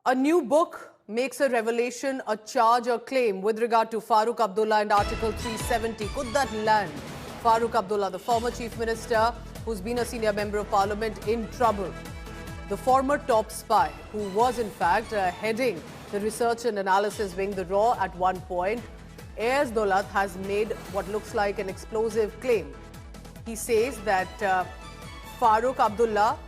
A new book makes a revelation, a charge or claim with regard to Farooq Abdullah and Article 370. Could that land Farooq Abdullah, the former Chief Minister who's been a senior member of Parliament, in trouble? The former top spy, who was in fact heading the research and analysis wing, the RAW, at one point, Dulat has made what looks like an explosive claim. He says that Farooq Abdullah,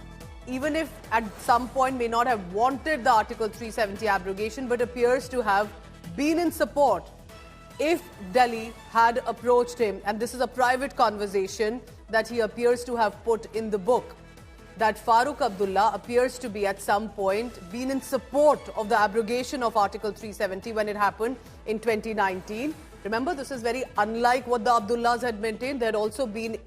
even if at some point may not have wanted the Article 370 abrogation, but appears to have been in support if Delhi had approached him. And this is a private conversation that he appears to have put in the book, that Farooq Abdullah appears to be at some point been in support of the abrogation of Article 370 when it happened in 2019. Remember, this is very unlike what the Abdullahs had maintained. They had also been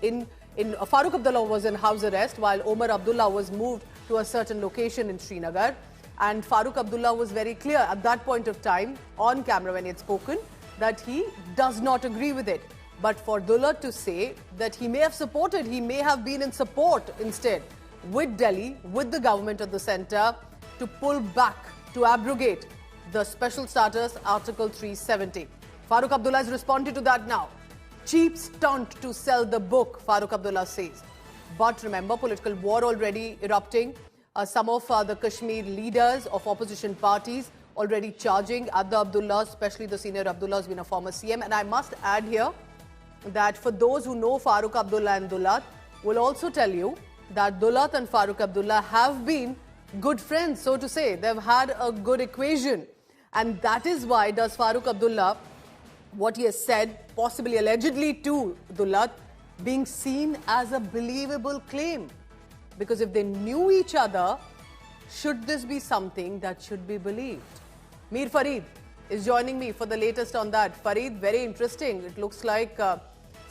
Farooq Abdullah was in house arrest while Omar Abdullah was moved to a certain location in Srinagar. And Farooq Abdullah was very clear at that point of time on camera when he had spoken that he does not agree with it. But for Dulat to say that he may have supported, he may have been in support instead with Delhi, with the government of the centre, to pull back, to abrogate the special status Article 370. Farooq Abdullah has responded to that now. Cheap stunt to sell the book, Farooq Abdullah says. But remember, political war already erupting. Some of the Kashmir leaders of opposition parties already charging at the Abdullahs, especially the senior Abdullah has been a former CM. And I must add here that for those who know Farooq Abdullah and Dulat, will also tell you that Dulat and Farooq Abdullah have been good friends, so to say. They've had a good equation. And that is why does Farooq Abdullah, what he has said, possibly allegedly to Dulat, being seen as a believable claim. Because if they knew each other, should this be something that should be believed? Mir Farid is joining me for the latest on that. Farid, very interesting. It looks like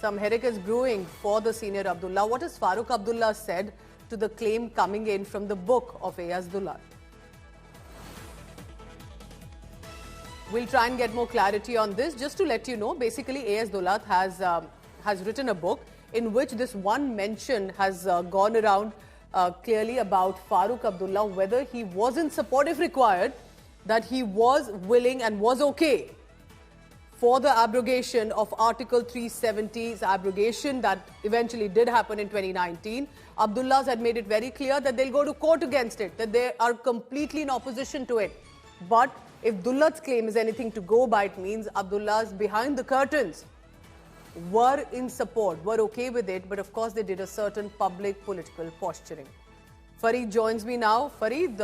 some headache is brewing for the senior Abdullah. What has Farooq Abdullah said to the claim coming in from the book of Dulat? We'll try and get more clarity on this. Just to let you know, basically Dulat has written a book in which this one mention has gone around clearly about Farooq Abdullah, whether he was in support if required, that he was willing and was okay for the abrogation of Article 370's abrogation that eventually did happen in 2019. Abdullahs had made it very clear that they'll go to court against it, that they are completely in opposition to it. But if Dulat's claim is anything to go by, it means Abdullahs behind the curtains were in support, were okay with it, but of course they did a certain public political posturing. Farid joins me now. Farid,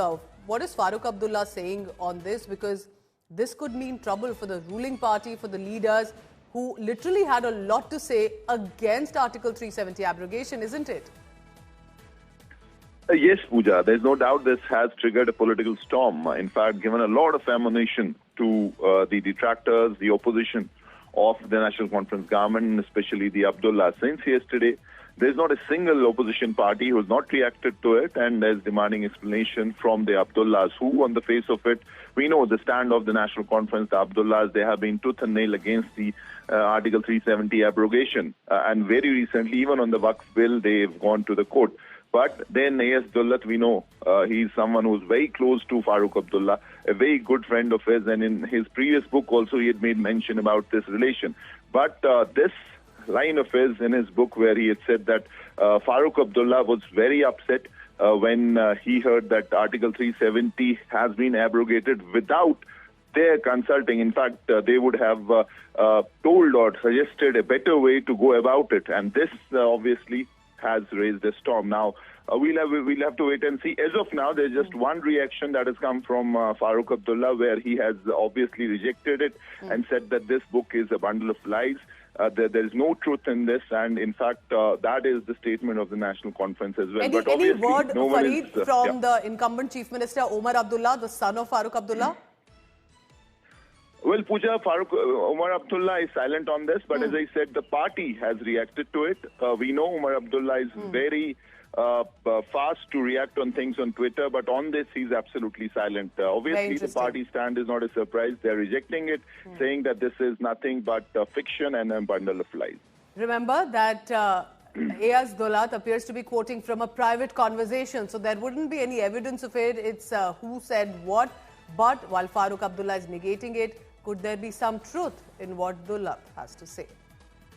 what is Farooq Abdullah saying on this? Because this could mean trouble for the ruling party, for the leaders who literally had a lot to say against Article 370 abrogation, isn't it? Yes, Pooja. There's no doubt this has triggered a political storm. In fact, given a lot of ammunition to the detractors, the opposition of the National Conference government, especially the Abdullahs. Since yesterday, there's not a single opposition party who has not reacted to it and is demanding explanation from the Abdullahs, who, on the face of it, we know the stand of the National Conference, the Abdullahs, they have been tooth and nail against the Article 370 abrogation. And very recently, even on the Waqf bill, they've gone to the court. But then Dulat, we know he's someone who's very close to Farooq Abdullah, a very good friend of his, and in his previous book also he had made mention about this relation. But this line of his in his book where he had said that Farooq Abdullah was very upset when he heard that Article 370 has been abrogated without their consulting. In fact, they would have told or suggested a better way to go about it. And this obviously has raised a storm. Now, we'll have to wait and see. As of now, there's just one reaction that has come from Farooq Abdullah, where he has obviously rejected it and said that this book is a bundle of lies. There is no truth in this, and in fact, that is the statement of the National Conference as well. Any word, Farid, from the incumbent Chief Minister Omar Abdullah, the son of Farooq Abdullah? Well, Pooja, Omar Abdullah is silent on this, but as I said, the party has reacted to it. We know Omar Abdullah is very fast to react on things on Twitter, but on this, he's absolutely silent. Obviously, the party stand is not a surprise. They're rejecting it, saying that this is nothing but fiction and a bundle of lies. Remember that Dulat appears to be quoting from a private conversation, so there wouldn't be any evidence of it. It's who said what. But while Farooq Abdullah is negating it, could there be some truth in what Dulat has to say?